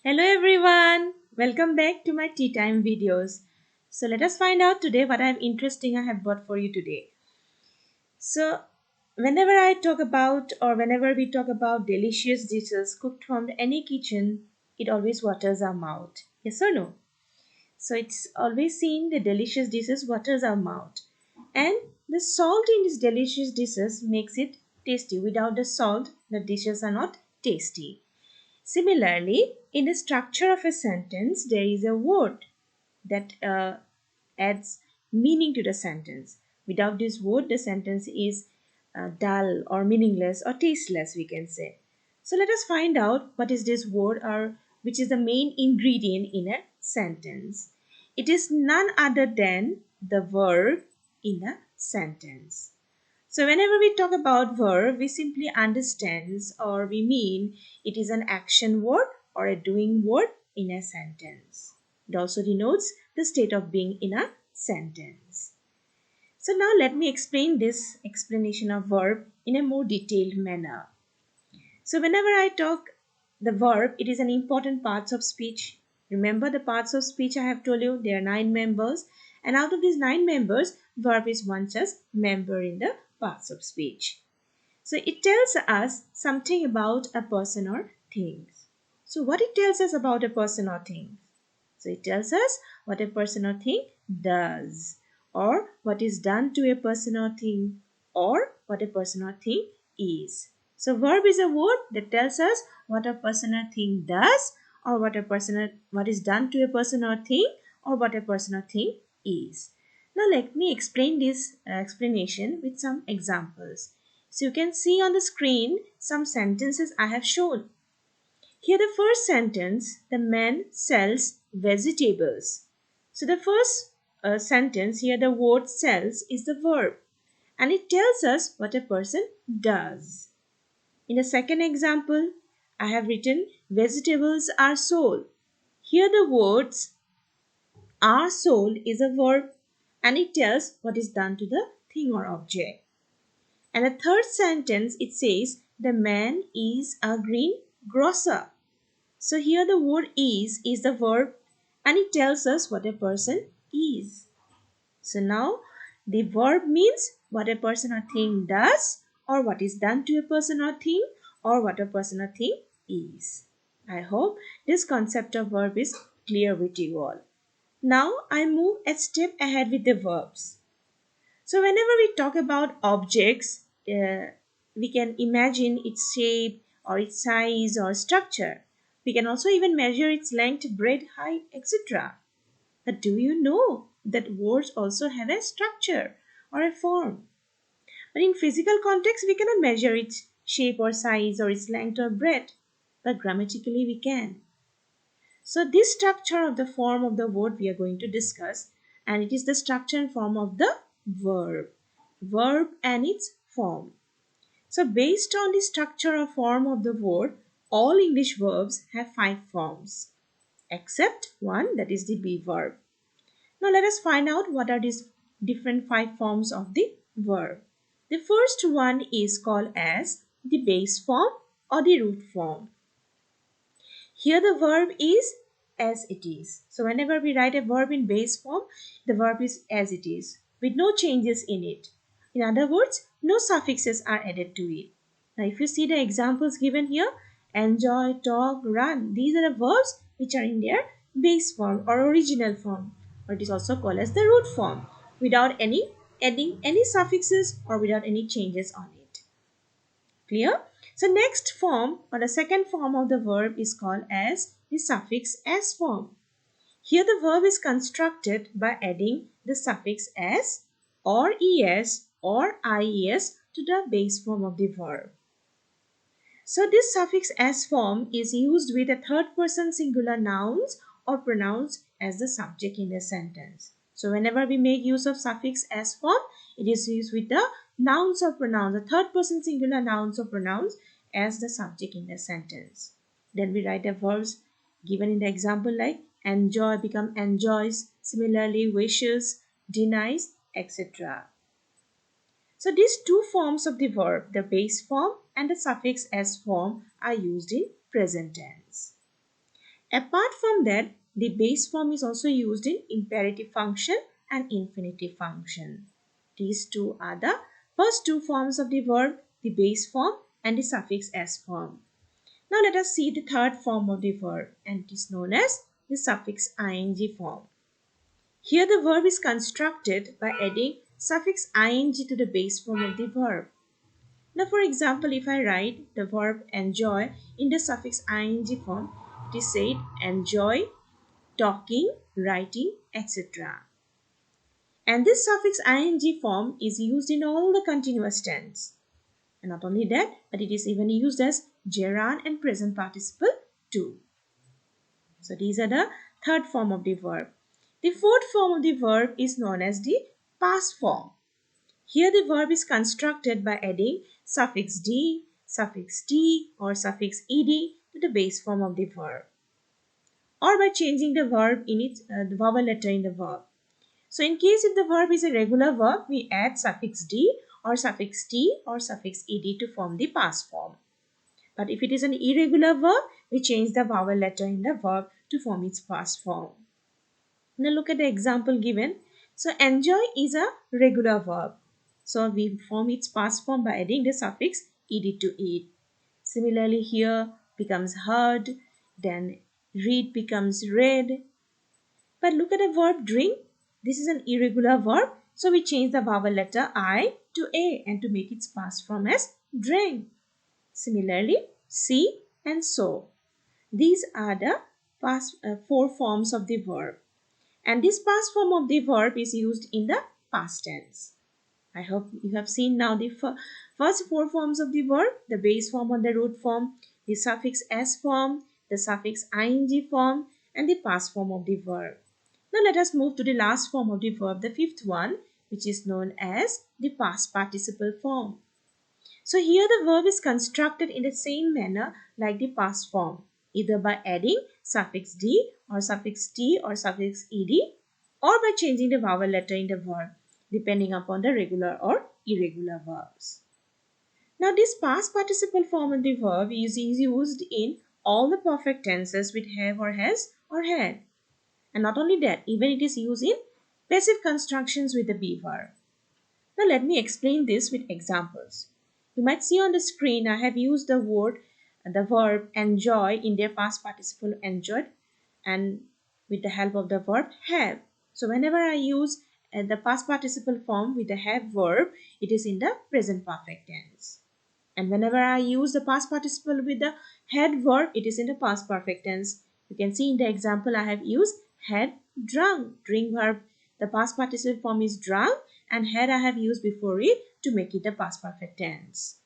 Hello everyone, welcome back to my tea time videos. So let us find out today what interesting I have brought for you today. So whenever I talk about or whenever we talk about delicious dishes cooked from any kitchen, it always waters our mouth. Yes or no? So it's always seen the delicious dishes waters our mouth. And the salt in these delicious dishes makes it tasty. Without the salt, the dishes are not tasty. Similarly, in the structure of a sentence, there is a word that adds meaning to the sentence. Without this word, the sentence is dull or meaningless or tasteless, we can say. So let us find out what is this word or which is the main ingredient in a sentence. It is none other than the verb in a sentence. So whenever we talk about verb, we simply understands or we mean it is an action word or a doing word in a sentence. It also denotes the state of being in a sentence. So now let me explain this explanation of verb in a more detailed manner. So whenever I talk the verb, it is an important parts of speech. Remember the parts of speech I have told you, there are 9 members, and out of these 9 members, verb is one just member in the parts of speech. So it tells us something about a person or things. So what it tells us about a person or thing? So it tells us what a person or thing does, or what is done to a person or thing, or what a person or thing is. So verb is a word that tells us what a person or thing does, or what is done to a person or thing, or what a person or thing is. Now let me explain this explanation with some examples. So you can see on the screen some sentences I have shown. Here the first sentence, the man sells vegetables. So the first sentence here, the word sells is the verb and it tells us what a person does. In the second example, I have written vegetables are sold. Here the words are sold is a verb and it tells what is done to the thing or object. And the third sentence it says the man is a greengrocer. So here the word is the verb and it tells us what a person is. So now the verb means what a person or thing does or what is done to a person or thing or what a person or thing is. I hope this concept of verb is clear with you all. Now I move a step ahead with the verbs. So whenever we talk about objects, we can imagine its shape or its size or structure. We can also even measure its length, breadth, height, etc. But do you know that words also have a structure or a form? But in physical context, we cannot measure its shape or size or its length or breadth. But grammatically, we can. So this structure of the form of the word we are going to discuss, and it is the structure and form of the verb. Verb and its form. So based on the structure or form of the word, all English verbs have 5 forms, except one, that is the be verb. Now let us find out what are these different 5 forms of the verb. The first one is called as the base form or the root form. Here the verb is as it is. So whenever we write a verb in base form, the verb is as it is with no changes in it. In other words, no suffixes are added to it. Now if you see the examples given here, enjoy, talk, run, these are the verbs which are in their base form or original form, or it is also called as the root form, without any adding any suffixes or without any changes on it. Clear? So next form or the second form of the verb is called as the suffix s form. Here the verb is constructed by adding the suffix s or es or ies to the base form of the verb. So this suffix s form is used with a third person singular nouns or pronouns as the subject in a sentence. So whenever we make use of suffix s form, it is used with the nouns or pronouns, the third person singular nouns or pronouns as the subject in the sentence. Then we write the verbs given in the example like enjoy become enjoys, similarly wishes, denies, etc. So these 2 forms of the verb, the base form and the suffix s form, are used in present tense. Apart from that, the base form is also used in imperative function and infinitive function. These two are the first two forms of the verb, the base form and the suffix s form. Now let us see the third form of the verb, and it is known as the suffix ing form. Here the verb is constructed by adding suffix ing to the base form of the verb. Now for example, if I write the verb enjoy in the suffix ing form, it is said enjoy talking, writing, etc. And this suffix ing form is used in all the continuous tense. And not only that, but it is even used as gerund and present participle too. So these are the third form of the verb. The fourth form of the verb is known as the past form. Here the verb is constructed by adding suffix d, suffix t or suffix ed to the base form of the verb, or by changing the verb in its the vowel letter in the verb. So in case if the verb is a regular verb, we add suffix d or suffix t or suffix ed to form the past form. But if it is an irregular verb, we change the vowel letter in the verb to form its past form. Now look at the example given. So enjoy is a regular verb. So we form its past form by adding the suffix ed to it. Similarly here becomes heard, then read becomes read. But look at the verb drink. This is an irregular verb. So we change the vowel letter I to A and to make its past form as drink. Similarly, see and so. These are the past four forms of the verb. And this past form of the verb is used in the past tense. I hope you have seen now the first four forms of the verb, the base form or the root form, the suffix s form, the suffix ing form, and the past form of the verb. Now let us move to the last form of the verb, the fifth one, which is known as the past participle form. So here the verb is constructed in the same manner like the past form, either by adding suffix d or suffix t or suffix ed, or by changing the vowel letter in the verb, depending upon the regular or irregular verbs. Now this past participle form of the verb is used in all the perfect tenses with have or has or had. And not only that, even it is used in passive constructions with the be verb. Now let me explain this with examples. You might see on the screen I have used the verb enjoy in their past participle enjoyed and with the help of the verb have. So whenever I use the past participle form with the have verb, it is in the present perfect tense. And whenever I use the past participle with the had verb, it is in the past perfect tense. You can see in the example I have used had drunk. Drink verb, the past participle form is drunk, and had I have used before it to make it a past perfect tense.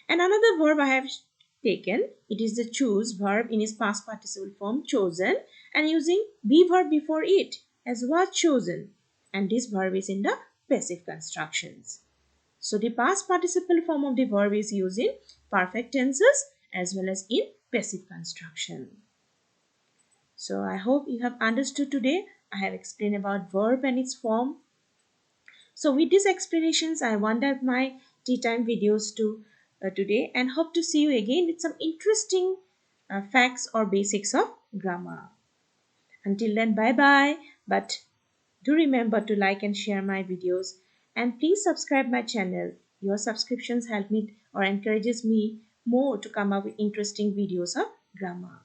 And another verb I have taken, it is the choose verb in its past participle form chosen, and using be verb before it as was chosen, and this verb is in the passive constructions. So the past participle form of the verb is used in perfect tenses as well as in passive construction. So I hope you have understood today. I have explained about verb and its form. So with these explanations, I wind up my tea time videos today and hope to see you again with some interesting facts or basics of grammar. Until then, bye bye. But do remember to like and share my videos, and please subscribe my channel. Your subscriptions help me or encourages me more to come up with interesting videos of grammar.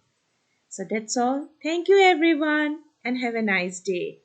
So that's all. Thank you everyone and have a nice day.